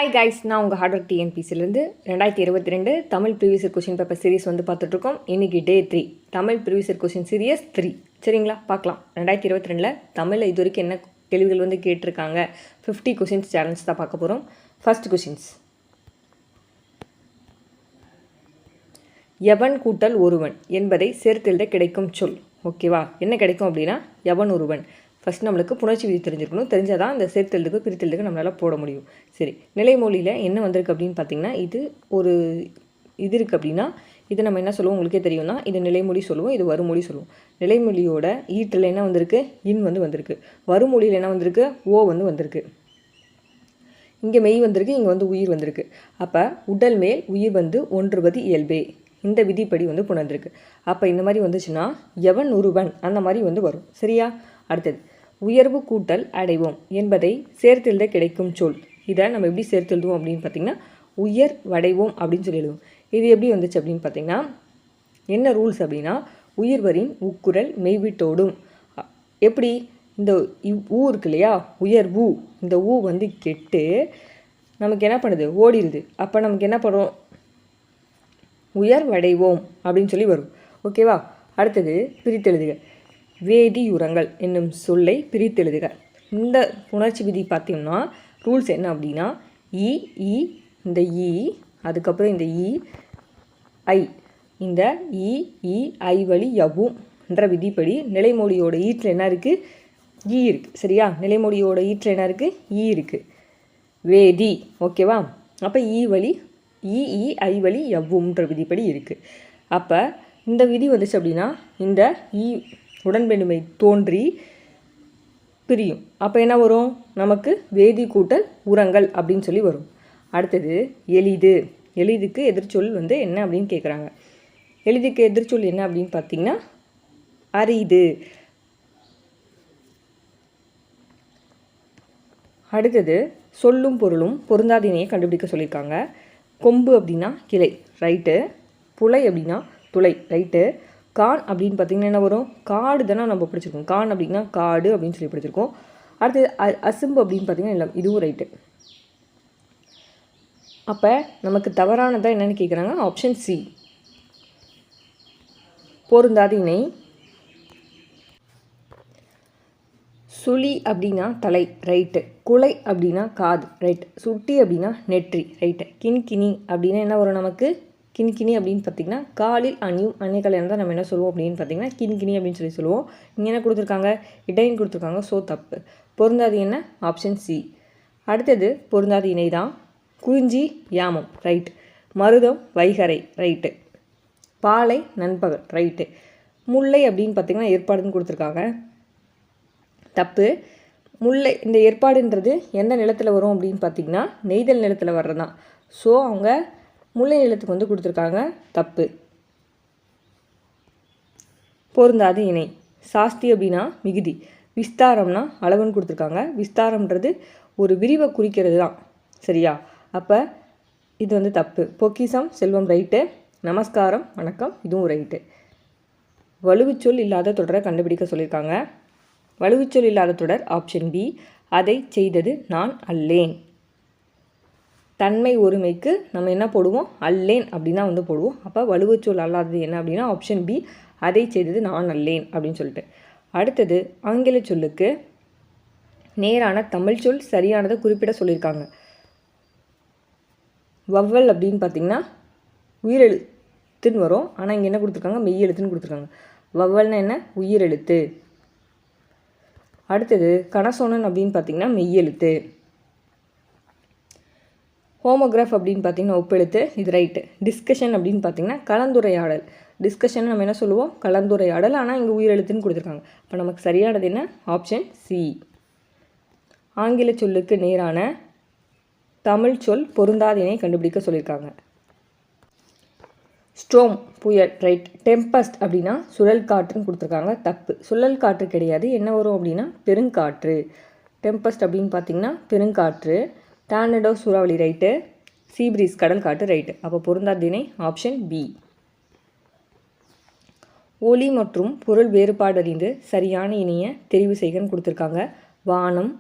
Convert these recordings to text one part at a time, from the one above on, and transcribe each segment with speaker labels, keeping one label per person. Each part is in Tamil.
Speaker 1: ஹாய் கைஸ், நான் உங்கள் ஹார்ட் ஒர்க் டிஎன்பிசிலேருந்து 2022 Tamil previous question paper series பார்த்துட்ருக்கோம். இன்றைக்கி day 3 Tamil previous question series 3. சரிங்களா, பார்க்கலாம். 2022 தமிழில் இது வரைக்கும் என்ன கேள்விகள் கேட்டிருக்காங்க. 50 கொஷின்ஸ் சேலஞ்ச் தான் பார்க்க போகிறோம். ஃபர்ஸ்ட் கொஷின்ஸ், எவன் கூட்டல் ஒருவன் என்பதை சேர்த்தெழுத கிடைக்கும் சொல். ஓகேவா, என்ன கிடைக்கும் அப்படின்னா எவன் ஒருவன். ஃபஸ்ட் நம்மளுக்கு புணர்ச்சி விதி தெரிஞ்சிருக்கணும். தெரிஞ்சால் தான் அந்த சேர்த்தெழுதுக்கு பிரித்தெழுதுக்கு நம்மளால் போட முடியும். சரி, நிலைமொழியில் என்ன வந்திருக்கு அப்படின்னு பார்த்தீங்கன்னா, இது ஒரு இது இருக்குது அப்படின்னா இதை நம்ம என்ன சொல்லுவோம் உங்களுக்கே தெரியும்னா, இது நிலைமொழி சொல்லுவோம், இது வருமொழி சொல்லுவோம். நிலைமொழியோட ஈற்றில் என்ன வந்திருக்கு, இன் வந்திருக்கு. வருமொழியில் என்ன வந்திருக்கு, ஓ வந்திருக்கு. இங்கே மெய் வந்திருக்கு, இங்கே உயிர் வந்திருக்கு. அப்போ உடல் மேல் உயிர் ஒன்றுவது இயல்பே, இந்த விதிப்படி புணர்ந்திருக்கு. அப்போ இந்த மாதிரி வந்துச்சுன்னா எவன் ஒருவன் அந்த மாதிரி வரும். சரியா, அடுத்தது உயர்வு கூட்டல் அடைவோம் என்பதை சேர்த்தெழுத கிடைக்கும் சொல். இதை நம்ம எப்படி சேர்த்தெழுதுவோம் அப்படின்னு பார்த்திங்கன்னா, உயர் வடைவோம் அப்படின்னு சொல்லி எழுதுவோம். இது எப்படி வந்துச்சு அப்படின்னு பார்த்திங்கன்னா, என்ன ரூல்ஸ் அப்படின்னா, உயிர்வரின் உக்குரல் மெய்விட்டோடும். எப்படி, இந்த ஊ இருக்கு இல்லையா, உயர்வு, இந்த ஊ கெட்டு நமக்கு என்ன பண்ணுது, ஓடிடுது. அப்போ நமக்கு என்ன பண்ணுறோம், உயர் வடைவோம் அப்படின்னு சொல்லி வரும். ஓகேவா, அடுத்தது பிரித்தெழுதுக. வேதியுரங்கள் என்னும் சொல்லை பிரித்தெழுதுக. இந்த புணர்ச்சி விதி பார்த்தீங்கன்னா ரூல்ஸ் என்ன அப்படின்னா, இ இ இந்த இ, அதுக்கப்புறம் இந்த இ ஐ, இந்த இ இ ஐ வழி யவும் என்ற விதிப்படி நிலைமொழியோட ஈற்றில் என்ன இருக்குது, ஈ இருக்குது. சரியா, நிலைமொழியோட ஈற்றில் என்ன இருக்குது, ஈ இருக்குது. வேதி. ஓகேவா, அப்போ ஈ வழி இ இ ஐ வழி யவும்ன்ற விதிப்படி இருக்குது. அப்போ இந்த விதி வந்துச்சு அப்படின்னா இந்த ஈ உடன்பெண்மை தோன்றி பிரியும். அப்போ என்ன வரும், நமக்கு வேதி கூட்டல் உரங்கள் அப்படின்னு சொல்லி வரும். அடுத்தது எளிது. எளிதுக்கு எதிர்ச்சொல் என்ன அப்படின்னு கேட்குறாங்க. எளிதுக்கு எதிர்ச்சொல் என்ன அப்படின்னு பார்த்தீங்கன்னா அரிது. அடுத்தது சொல்லும் பொருளும் பொருந்தாதினையை கண்டுபிடிக்க சொல்லியிருக்காங்க. கொம்பு அப்படின்னா கிளை, ரைட்டு. புலை அப்படின்னா துளை, ரைட்டு. கான் அப்படின்னு பார்த்திங்கன்னா என்ன வரும், காடு தானே நம்ம படிச்சிருக்கோம். கான் அப்படின்னா காடு அப்படின்னு சொல்லி படிச்சிருக்கோம். அடுத்தது அசும்பு அப்படின்னு பார்த்திங்கன்னா இல்லை, இதுவும் ரைட்டு. அப்போ நமக்கு தவறானதாக என்னென்னு கேட்குறாங்க, ஆப்ஷன் சி பொருந்தாத இணை. சுழி அப்படின்னா தலை, ரைட்டு. குலை அப்படின்னா காது, ரைட். சுட்டி அப்படின்னா நெற்றி, ரைட்டு. கிண்கிணி அப்படின்னா என்ன வரும் நமக்கு, கிண்கிணி அப்படின்னு பார்த்திங்கன்னா காலில் அணியும் அணைகள் தான் நம்ம என்ன சொல்லுவோம் அப்படின்னு பார்த்திங்கன்னா கிண்கிணி அப்படின்னு சொல்லி சொல்லுவோம். இங்கே என்ன கொடுத்துருக்காங்க, இடைன்னு கொடுத்துருக்காங்க. ஸோ தப்பு. பொருந்தாது என்ன, ஆப்ஷன் சி. அடுத்தது பொருந்தாது இணை தான் குறிஞ்சி யாமம், ரைட். மருதம் வைகரை, ரைட்டு. பாலை நண்பகல், ரைட்டு. முல்லை அப்படின்னு பார்த்திங்கன்னா ஏற்பாடுன்னு கொடுத்துருக்காங்க, தப்பு. முல்லை இந்த ஏற்பாடுன்றது எந்த நிலத்தில் வரும் அப்படின்னு பார்த்திங்கன்னா நெய்தல் நிலத்தில் வர்றது தான். ஸோ அவங்க முல்லை நிலத்துக்கு கொடுத்துருக்காங்க, தப்பு. பொருந்தாது இணை. சாஸ்தி அப்படின்னா மிகுதி, விஸ்தாரம்னா அளவுன்னு கொடுத்துருக்காங்க. விஸ்தாரம்ன்றது ஒரு விரிவை குறிக்கிறது தான். சரியா, அப்போ இது தப்பு. பொக்கிசம் செல்வம், ரைட்டு. நமஸ்காரம் வணக்கம், இதுவும் ரைட்டு. வலுவுச்சொல் இல்லாத தொடரை கண்டுபிடிக்க சொல்லியிருக்காங்க. வலுவுச்சொல் இல்லாத தொடர் ஆப்ஷன் பி, அதை செய்தது நான் அல்லேன். தன்மை ஒருமைக்கு நம்ம என்ன போடுவோம், அல்லேன் அப்படின்னா போடுவோம். அப்போ வலுவுச்சொல் அல்லாதது என்ன அப்படின்னா ஆப்ஷன் பி, அதை செய்தது நான் அல்லேன் அப்படின்னு சொல்லிட்டு. அடுத்தது ஆங்கில சொல்லுக்கு நேரான தமிழ் சொல் சரியானதை குறிப்பிட சொல்லியிருக்காங்க. வவ்வல் அப்படின்னு பார்த்திங்கன்னா உயிரெழுத்துன்னு வரும், ஆனால் இங்கே என்ன கொடுத்துருக்காங்க, மெய்யெழுத்துன்னு கொடுத்துருக்காங்க. வவ்வல்னா என்ன, உயிரெழுத்து. அடுத்தது கனசோனன் அப்படின்னு பார்த்திங்கன்னா மெய்யெழுத்து. ஹோமோகிராஃப் அப்படின்னு பார்த்திங்கன்னா ஒப்பெழுத்து, இது ரைட்டு. டிஸ்கஷன் அப்படின்னு பார்த்திங்கன்னா கலந்துரையாடல். டிஸ்கஷன் நம்ம என்ன சொல்லுவோம், கலந்துரையாடல், ஆனால் இங்கே உயிரெழுத்துன்னு கொடுத்துருக்காங்க. இப்போ நமக்கு சரியானது என்ன, ஆப்ஷன் சி. ஆங்கில சொல்லுக்கு நேரான தமிழ் சொல் பொருந்தாதினை கண்டுபிடிக்க சொல்லியிருக்காங்க. ஸ்டோம் புயல், ரைட். டெம்பஸ்ட் அப்படின்னா சுழல் காற்றுன்னு கொடுத்துருக்காங்க, தப்பு. சுழல் காற்று கிடையாது, என்ன வரும் அப்படின்னா பெருங்காற்று. டெம்பஸ்ட் அப்படின்னு பார்த்திங்கன்னா பெருங்காற்று. டார்னடோ சூறாவளி, ரைட்டு. சீப்ரீஸ் கடல் காற்று, ரைட்டு. அப்போ பொருந்தாதினை ஆப்ஷன் பி. ஒலி மற்றும் பொருள் வேறுபாடு அறிந்து சரியான இணைய தெரிவு செய்கன்னு கொடுத்துருக்காங்க. வானம்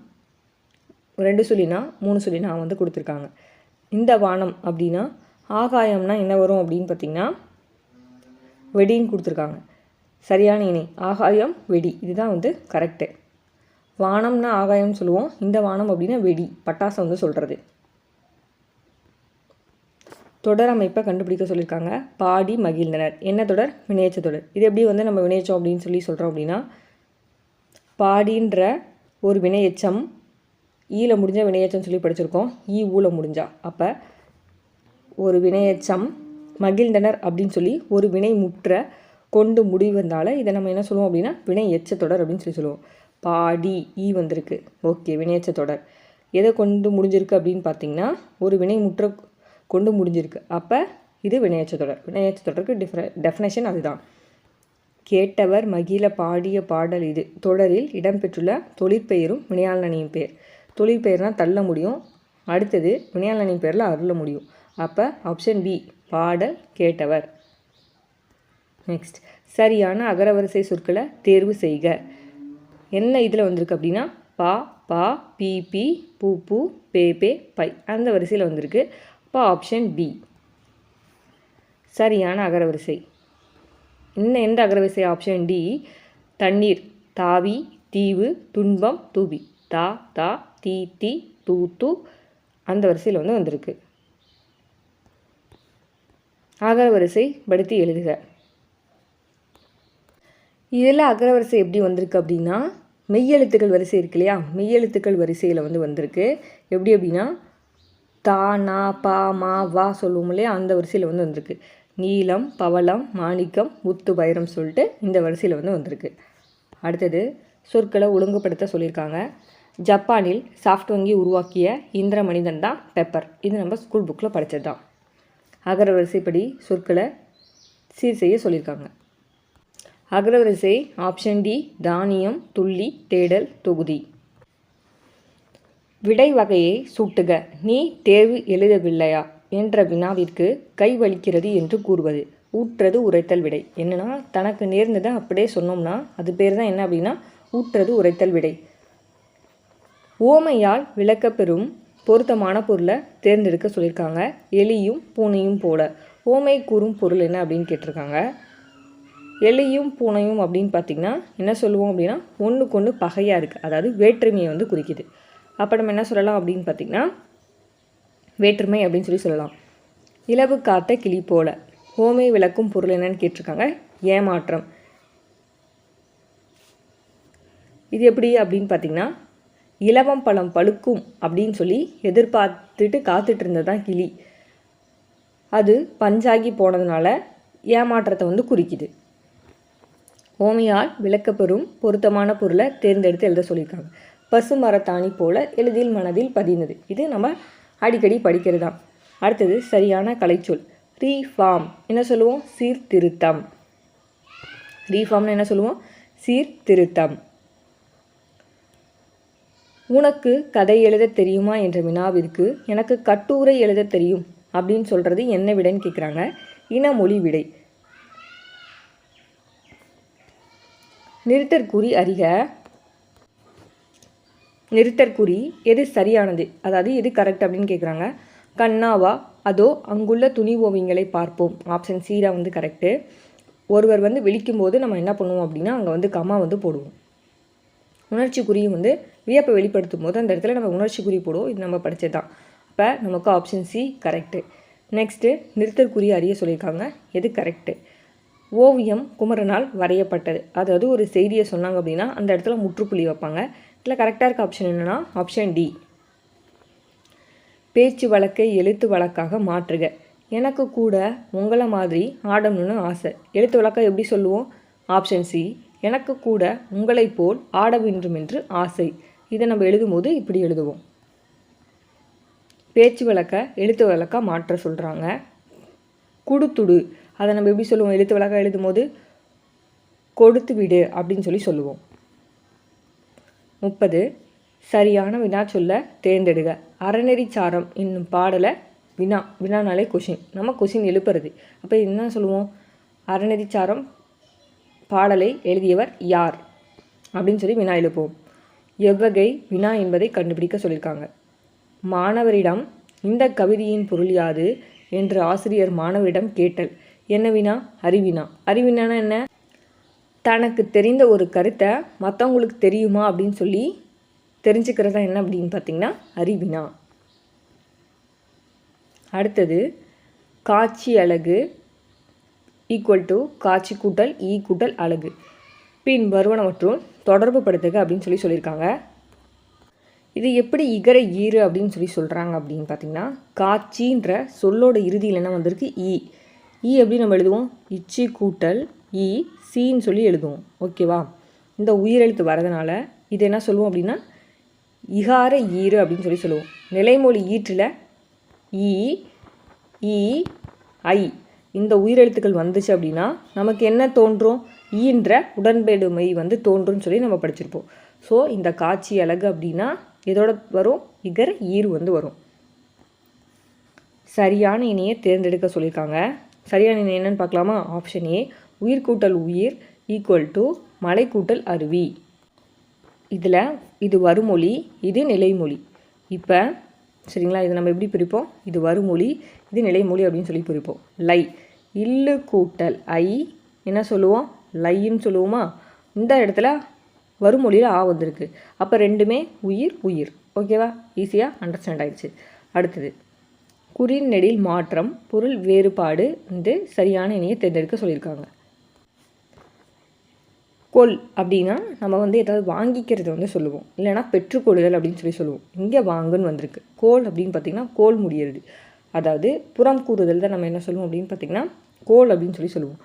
Speaker 1: 2 சொல்லினா 3 சொல்லினா கொடுத்துருக்காங்க. இந்த வானம் அப்படின்னா ஆகாயம்னா என்ன வரும் அப்படின்னு பார்த்திங்கன்னா வெடின்னு கொடுத்துருக்காங்க. சரியான இணை ஆகாயம் வெடி, இதுதான் வந்து கரெக்டு. வானம்னா ஆகாயம்னு சொல்லுவோம், இந்த வானம் அப்படின்னா வெடி, பட்டாசை வந்து சொல்கிறது. தொடர் அமைப்பை கண்டுபிடிக்க சொல்லியிருக்காங்க. பாடி மகிழ்ந்தனர். என்ன தொடர்? வினையச்ச தொடர். இது எப்படி வந்து நம்ம வினையச்சம் அப்படின்னு சொல்கிறோம் அப்படின்னா, பாடின்ற ஒரு வினையச்சம் ஈல முடிஞ்ச வினையச்சம் சொல்லி படிச்சிருக்கோம், ஈ ஊல முடிஞ்சா. அப்போ ஒரு வினையச்சம் மகிழ்ந்தனர் அப்படின்னு சொல்லி ஒரு வினை முற்ற கொண்டு முடிவந்தால இதை நம்ம என்ன சொல்லுவோம் அப்படின்னா வினை எச்ச தொடர் அப்படின்னு சொல்லுவோம். பாடி ஈ வந்திருக்கு, ஓகே, வினையச்ச தொடர். எதை கொண்டு முடிஞ்சிருக்கு அப்படின்னு பார்த்தீங்கன்னா ஒரு வினை முற்ற கொண்டு முடிஞ்சிருக்கு, அப்போ இது வினையச்ச தொடர். வினையச்ச தொடருக்கு டெஃபினேஷன் அதுதான். கேட்டவர் மகிழ பாடிய பாடல் இது தொடரில் இடம்பெற்றுள்ள தொழிற்பெயரும் வினையாளனின் பெயர். தொழிற்பெயர்னால் தள்ள முடியும், அடுத்தது வினையாளனின் பெயரில் அருள முடியும். அப்போ ஆப்ஷன் பி, பாடல் கேட்டவர். நெக்ஸ்ட், சரியான அகரவரிசை சொற்களை தேர்வு செய்க. என்ன இதில் வந்திருக்கு அப்படின்னா பா, பா, பி, பி, பூ, பூ, பே, பே, பை, அந்த வரிசையில் வந்திருக்கு. அப்போ ஆப்ஷன் பி சரியான அகரவரிசை. இன்னும் எந்த அகரவரிசை? ஆப்ஷன் டி, தண்ணீர், தாவி, தீவு, துன்பம், தூவி, தா, தா, தீ, தீ, தூ, தூ, அந்த வரிசையில் வந்து வந்திருக்கு. அகரவரிசை படுத்தி எழுதுக. இதில் அகரவரிசை எப்படி வந்திருக்கு அப்படின்னா மெய்யெழுத்துக்கள் வரிசை இருக்கு இல்லையா, மெய்யெழுத்துக்கள் வரிசையில் வந்து வந்திருக்கு. எப்படி அப்படின்னா தா, நா, பா, மா, வா சொல்லுவோம் இல்லையா, அந்த வரிசையில் வந்து வந்திருக்கு. நீலம், பவளம், மாணிக்கம், முத்து, வைரம் சொல்லிட்டு இந்த வரிசையில் வந்து வந்திருக்கு. அடுத்தது சொற்களை ஒழுங்குபடுத்த சொல்லியிருக்காங்க. ஜப்பானில் சாஃப்ட் வங்கி உருவாக்கிய இந்திர மனிதன் தான் பெப்பர். இது நம்ம ஸ்கூல் புக்கில் படித்தது தான். அகரவரிசைப்படி சொற்களை சீர் செய்ய சொல்லியிருக்காங்க. அகரவரிசை ஆப்ஷன் டி, தானியம், துள்ளி, தேடல், தொகுதி. விடை வகையை சூட்டுக. நீ தேர்வு எழுதவில்லையா என்ற வினாவிற்கு கை வலிக்கிறது என்று கூறுவது. ஊற்றது உரைத்தல் விடை. என்னன்னா தனக்கு நேர்ந்ததை அப்படியே சொன்னோம்னா அது பேர் தான் என்ன அப்படின்னா ஊற்றது உரைத்தல் விடை. ஓமையால் விளக்கப்பெறும் பொருத்தமான பொருளை தேர்ந்தெடுக்க சொல்லியிருக்காங்க. எலியும் பூனையும் போல. ஓமை கூறும் பொருள் என்ன அப்படின்னு கேட்டிருக்காங்க. எலியும் பூனையும் அப்படின்னு பார்த்திங்கன்னா என்ன சொல்லுவோம் அப்படின்னா ஒன்றுக்கு ஒன்று பகையாக இருக்குது, அதாவது வேற்றுமையை வந்து குறிக்குது. அப்போ நம்ம என்ன சொல்லலாம் அப்படின்னு பார்த்திங்கன்னா வேற்றுமை அப்படின்னு சொல்லலாம். இலவு காத்த கிளி போல. ஓமை விளக்கும் பொருள் என்னன்னு கேட்டிருக்காங்க. ஏமாற்றம். இது எப்படி அப்படின்னு பார்த்திங்கன்னா இலவம் பழம் பழுக்கும் அப்படின்னு சொல்லி எதிர்பார்த்துட்டு காத்துட்டு இருந்தது தான் கிளி. அது பஞ்சாகி போனதுனால ஏமாற்றத்தை வந்து குறிக்குது. ஓமையால் விளக்கப்பெறும் பொருத்தமான பொருளை தேர்ந்தெடுத்து எழுத சொல்லியிருக்காங்க. பசு மரத்தாணி போல எளிதில் மனதில் பதிந்தது. இது நம்ம அடிக்கடி படிக்கிறது தான். அடுத்தது சரியான கலைச்சொல். ரீஃபார்ம் என்ன சொல்லுவோம்? சீர்திருத்தம். ரீஃபார்ம்னு என்ன சொல்லுவோம்? சீர்திருத்தம். உனக்கு கதை எழுத தெரியுமா என்ற வினாவிற்கு எனக்கு கட்டுரை எழுத தெரியும் அப்படின்னு சொல்கிறது என்ன விடைன்னு கேட்குறாங்க. இனமொழி விடை. நிறுத்தற்குறி அறிக. நிறுத்தற்குறி எது சரியானது, அதாவது எது கரெக்ட் அப்படின்னு கேட்குறாங்க. கண்ணாவா அதோ அங்குள்ள துணி ஓவியங்களை பார்ப்போம். ஆப்ஷன் சீரா வந்து கரெக்டு. ஒருவர் வந்து விழிக்கும் போது நம்ம என்ன பண்ணுவோம் அப்படின்னா அங்கே வந்து கம்மா வந்து போடுவோம். உணர்ச்சி குறியும் வந்து வியப்பை வெளிப்படுத்தும் போது அந்த இடத்துல நம்ம உணர்ச்சி குறி போடுவோம். இது நம்ம படித்தது தான். அப்போ நமக்கு ஆப்ஷன் சி கரெக்டு. நெக்ஸ்ட்டு நிறுத்தற்குறி அறிய சொல்லியிருக்காங்க. எது கரெக்டு? ஓவியம் குமரனால் வரையப்பட்டது. அதாவது ஒரு செய்தியை சொன்னாங்க அப்படின்னா அந்த இடத்துல முற்றுப்புள்ளி வைப்பாங்க. இதில் கரெக்டாக இருக்க ஆப்ஷன் என்னென்னா ஆப்ஷன் டி. பேச்சு வழக்கை எழுத்து வழக்காக மாற்றுக. எனக்கு கூட உங்களை மாதிரி ஆடணும்னு ஆசை. எழுத்து வழக்காக எப்படி சொல்லுவோம்? Option C. எனக்கு கூட உங்களை போல் ஆட வேண்டும் என்று ஆசை. இதை நம்ம எழுதும்போது இப்படி எழுதுவோம். பேச்சு வழக்கை எழுத்து வழக்காக மாற்ற சொல்கிறாங்க. குடுத்துடு அதை நம்ம எப்படி சொல்லுவோம்? எழுத்து வழக்காக எழுதும் போது கொடுத்து விடு அப்படின்னு சொல்லி சொல்லுவோம். 30 சரியான வினா சொல்ல தேர்ந்தெடுக. அறநெறிச்சாரம் என்னும் பாடலை வினானாலே கொஷின், நம்ம கொஷின் எழுப்புறது. அப்போ என்ன சொல்லுவோம்? அறநெறிச்சாரம் பாடலை எழுதியவர் யார் அப்படின்னு சொல்லி வினா எழுப்புவோம். எவ்வகை வினா என்பதை கண்டுபிடிக்க சொல்லியிருக்காங்க. மாணவரிடம் இந்த கவிதையின் பொருள் யாது என்று ஆசிரியர் மாணவரிடம் கேட்டல். என்ன வினா? அறிவினா. அறிவினானா என்ன? தனக்கு தெரிந்த ஒரு கருத்தை மற்றவங்களுக்கு தெரியுமா அப்படின்னு சொல்லி தெரிஞ்சுக்கிறதா என்ன அப்படின்னு பார்த்திங்கன்னா அறிவினா. அடுத்தது காட்சி அலகு ஈக்குவல் டு காட்சி கூட்டல் ஈ கூட்டல் அலகு பின் வருவனவற்றுள் தொடர்பு படுத்துக அப்படின்னு சொல்லியிருக்காங்க. இது எப்படி இகர ஈறு அப்படின்னு சொல்கிறாங்க அப்படின்னு பார்த்திங்கன்னா, காட்சின்ற சொல்லோட இறுதியில் என்ன வந்திருக்கு? ஈ எப்படி நம்ம எழுதுவோம்? இச்சி கூட்டல் ஈ சீன்னு சொல்லி எழுதுவோம். ஓகேவா? இந்த உயிரெழுத்து வரதுனால இது என்ன சொல்லுவோம் அப்படின்னா இகார ஈறு அப்படின்னு சொல்லுவோம். நிலைமொழி ஈற்றில் ஈ ஈ ஐ இந்த உயிரெழுத்துக்கள் வந்துச்சு அப்படின்னா நமக்கு என்ன தோன்றும்? ஈன்ற உடன்பெடுமை தோன்றும்னு சொல்லி நம்ம படிச்சிருப்போம். ஸோ இந்த காட்சி அலகு அப்படின்னா இதோட வரும் இகர ஈறு வரும். சரியான இணையை தேர்ந்தெடுக்க சொல்லியிருக்காங்க. சரியான இணை என்னன்னு பார்க்கலாமா? ஆப்ஷன் ஏ உயிர் கூட்டல் உயிர் ஈக்குவல் டு மலை கூட்டல் அருவி. இதில் இது வருமொழி, இது நிலைமொழி. இப்போ சரிங்களா, இதை நம்ம எப்படி பிரிப்போம்? இது வருமொழி, இது நிலைமொழி அப்படின்னு சொல்லி பிரிப்போம். லை இல்லு கூட்டல் ஐ என்ன சொல்லுவோம்? லைன்னு சொல்லுவோமா? இந்த இடத்துல வருமொழியில் ஆ வந்திருக்கு. அப்போ ரெண்டுமே உயிர் உயிர். ஓகேவா? ஈஸியாக அண்டர்ஸ்டாண்ட் ஆயிடுச்சு. அடுத்தது குறில் நெடில் மாற்றம் பொருள் வேறுபாடு சரியான இணையை தேர்ந்தெடுக்க சொல்லியிருக்காங்க. கொல் அப்படின்னா நம்ம ஏதாவது வாங்கிக்கிறது சொல்லுவோம், இல்லைனா பெற்றுக்கொள்ளுதல் அப்படின்னு சொல்லுவோம். இங்கே வாங்குன்னு வந்திருக்கு. கோல் அப்படின்னு பார்த்திங்கன்னா கோல் முடியறது, அதாவது புறம் கூறுதல் தான் நம்ம என்ன சொல்லுவோம் அப்படின்னு பார்த்திங்கன்னா கோல் அப்படின்னு சொல்லுவோம்.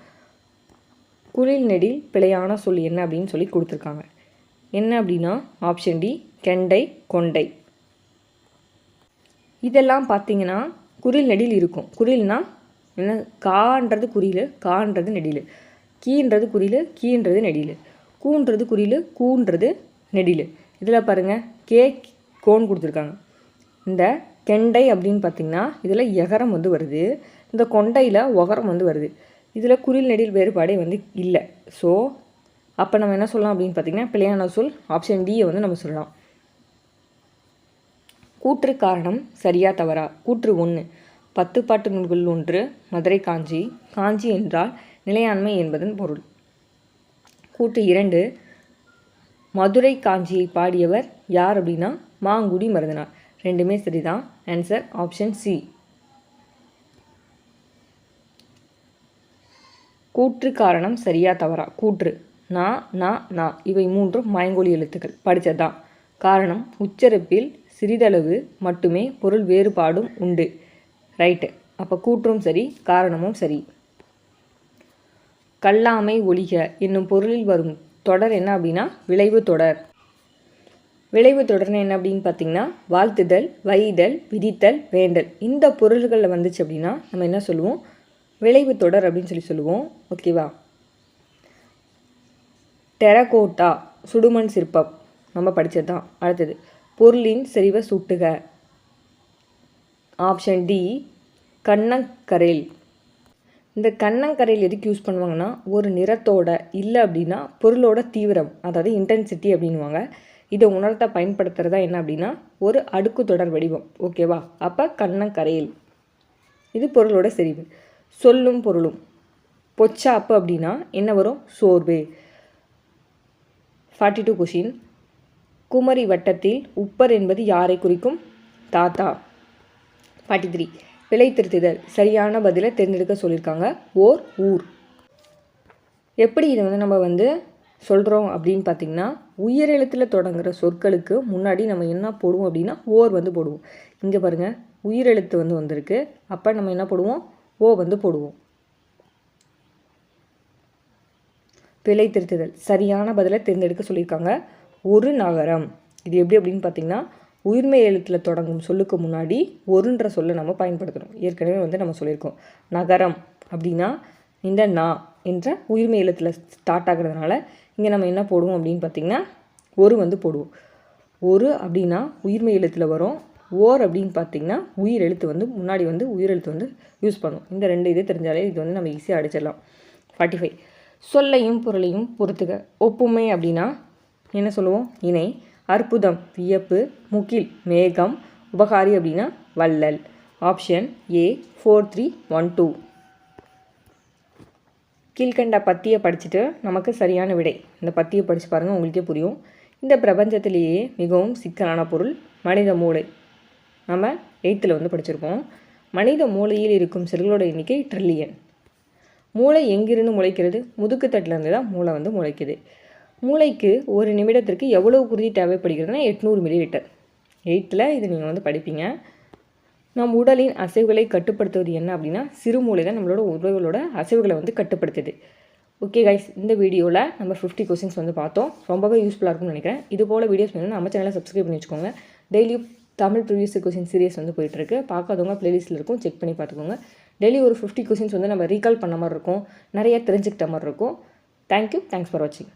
Speaker 1: குறில் நெடில் பிழையான சொல் என்ன அப்படின்னு சொல்லி கொடுத்துருக்காங்க. என்ன அப்படின்னா ஆப்ஷன் டி கெண்டை கொண்டை. இதெல்லாம் பார்த்திங்கன்னா குறில் நெடில் இருக்கும். குறில்னா என்ன? கான்றது குறில், கான்றது நெடில், கீன்றது குறில், கீன்றது நெடில், கூன்றது குறில், கூன்றது நெடில். இதில் பாருங்கள் கே கோன் கொடுத்துருக்காங்க. இந்த கெண்டை அப்படின்னு பார்த்திங்கன்னா இதில் எகரம் வருது, இந்த கொண்டையில் ஒகரம் வருது. இதில் குறில் நெடில் வேறுபாடே இல்லை. ஸோ அப்போ நம்ம என்ன சொல்லலாம் அப்படின்னு பார்த்திங்கன்னா பிழையான சொல் ஆப்ஷன் டியை நம்ம சொல்லலாம். கூற்று காரணம் சரியா தவறா? கூற்று 1 10 பாட்டு நூல்கள் 1 மதுரை காஞ்சி. காஞ்சி என்றால் நிலையாண்மை என்பதன் பொருள். கூற்று 2 மதுரை காஞ்சியை பாடியவர் யார் அப்படின்னா மாங்குடி மருதனார். ரெண்டுமே சரிதான். Answer option C. கூற்று காரணம் சரியா தவறா? கூற்று நா இவை 3 மயங்கொலி எழுத்துக்கள், படித்ததான். காரணம் உச்சரிப்பில் சிறிதளவு மட்டுமே பொருள் வேறுபாடும் உண்டு. ரைட்டு. அப்போ கூற்றும் சரி, காரணமும் சரி. கல்லாமை ஒழிக என்னும் பொருளில் வரும் தொடர் என்ன அப்படின்னா விளைவு தொடர். விளைவு தொடர்னா என்ன அப்படின்னு பார்த்திங்கன்னா வாழ்த்துதல், வைதல், விதித்தல், வேண்டல் இந்த பொருள்களில் வந்துச்சு அப்படின்னா நம்ம என்ன சொல்லுவோம்? விளைவு தொடர் அப்படின்னு சொல்லுவோம். ஓகேவா? டெரகோட்டா சுடுமண் சிற்பம் நம்ம படித்தது தான். அடுத்தது பொருளின் செறிவ சுட்டுக. Option D கண்ணங்கரையில். இந்த கண்ணங்கரையில் எதுக்கு யூஸ் பண்ணுவாங்கன்னா ஒரு நிறத்தோட இல்லை அப்படின்னா பொருளோட தீவிரம், அதாவது இன்டென்சிட்டி அப்படின்வாங்க. இதை உணர்த்த பயன்படுத்துகிறதா என்ன அப்படின்னா ஒரு அடுக்கு தொடர் வடிவம். ஓகேவா? அப்போ கண்ணங்கரையில் இது பொருளோட செறிவு. சொல்லும் பொருளும் பொச்சாப்பு அப்படின்னா என்ன வரும்? சோர்வு. 42 கொஷின். குமரி வட்டத்தில் உப்பர் என்பது யாரை குறிக்கும்? தாத்தா. 43 பிழை திருத்துதல் சரியான பதிலை தேர்ந்தெடுக்க சொல்லியிருக்காங்க. ஓர் ஊர். எப்படி இதை நம்ம சொல்கிறோம் அப்படின்னு பார்த்திங்கன்னா உயிரெழுத்தில் தொடங்குகிற சொற்களுக்கு முன்னாடி நம்ம என்ன போடுவோம் அப்படின்னா ஓர் போடுவோம். இங்கே பாருங்கள் உயிரெழுத்து வந்திருக்கு. அப்போ நம்ம என்ன போடுவோம்? ஓ போடுவோம். பிழை திருத்துதல் சரியான பதிலை தேர்ந்தெடுக்க சொல்லியிருக்காங்க. ஒரு நகரம். இது எப்படி அப்படின்னு பார்த்திங்கன்னா உயிர்மெய் எழுத்தில் தொடங்கும் சொல்லுக்கு முன்னாடி ஒருன்ற சொல்லை நம்ம பயன்படுத்தணும். ஏற்கனவே நம்ம சொல்லியிருக்கோம். நகரம் அப்படின்னா இந்த நா என்ற உயிர்மெய் எழுத்தில் ஸ்டார்ட் ஆகிறதுனால இங்கே நம்ம என்ன போடுவோம் அப்படின்னு பார்த்திங்கன்னா ஒரு போடுவோம். ஒரு அப்படின்னா உயிர்மெய் எழுத்தில் வரும். ஓர் அப்படின்னு பார்த்திங்கன்னா உயிர் எழுத்து முன்னாடி உயிரெழுத்து யூஸ் பண்ணும். இந்த ரெண்டு இது தெரிஞ்சாலே இது நம்ம ஈஸியாக அடிச்சிடலாம். 45 சொல்லையும் பொருளையும் பொறுத்துக. ஒப்புமை அப்படின்னா என்ன சொல்லுவோம்? இணை. அற்புதம் வியப்பு. முகில் மேகம். உபகாரி அப்படின்னா வள்ளல். Option A 4312. கீழ்கண்ட பத்தியை படிச்சுட்டு நமக்கு சரியான விடை. இந்த பத்தியை படித்து பாருங்கள், உங்களுக்கே புரியும். இந்த பிரபஞ்சத்திலேயே மிகவும் சிக்கலான பொருள் மனித மூளை. நம்ம 8th படிச்சிருக்கோம். மனித மூளையில் இருக்கும் செல்களோட எண்ணிக்கை ட்ரில்லியன். மூளை எங்கிருந்து முளைக்கிறது? முதுகுத்தட்டிலேருந்து தான் மூளை முளைக்குது. மூளைக்கு ஒரு நிமிடத்திற்கு எவ்வளோ குருதி தேவைப்படுகிறதுனா 800 மில்லிலிட்டர். 8th இது நீங்கள் படிப்பீங்க. நம் உடலின் அசைவுகளை கட்டுப்படுத்துவது என்ன அப்படின்னா சிறுமூளை தான் நம்மளோட உடலோட அசைவுகளை கட்டுப்படுத்துது. ஓகே கைஸ், இந்த வீடியோவில் நம்ம 50 கொஸ்டின்ஸ் பார்த்தோம். ரொம்பவே யூஸ்ஃபுல்லாக இருக்கும்னு நினைக்கிறேன். இது போல் வீடியோஸ் வேணும்னா நம்ம சேனலை சப்ஸ்கிரைப் பண்ணி வச்சுக்கோங்க. டெய்லியும் தமிழ் ப்ரீவியஸ் கொஸ்டின் சீரியஸ் போயிட்டுருக்கு. பார்க்காதவங்க ப்ளேலிஸ்ட்டில் இருக்கும், செக் பண்ணி பார்த்துக்கோங்க. டெய்லி ஒரு 50 கொஸ்டின்ஸ் நம்ம ரீகால் பண்ண மாதிரி இருக்கும், நிறைய தெரிஞ்சுக்கிட்ட மாதிரி இருக்கும். தேங்க்யூ, தேங்க்ஸ் ஃபார் வாட்சிங்.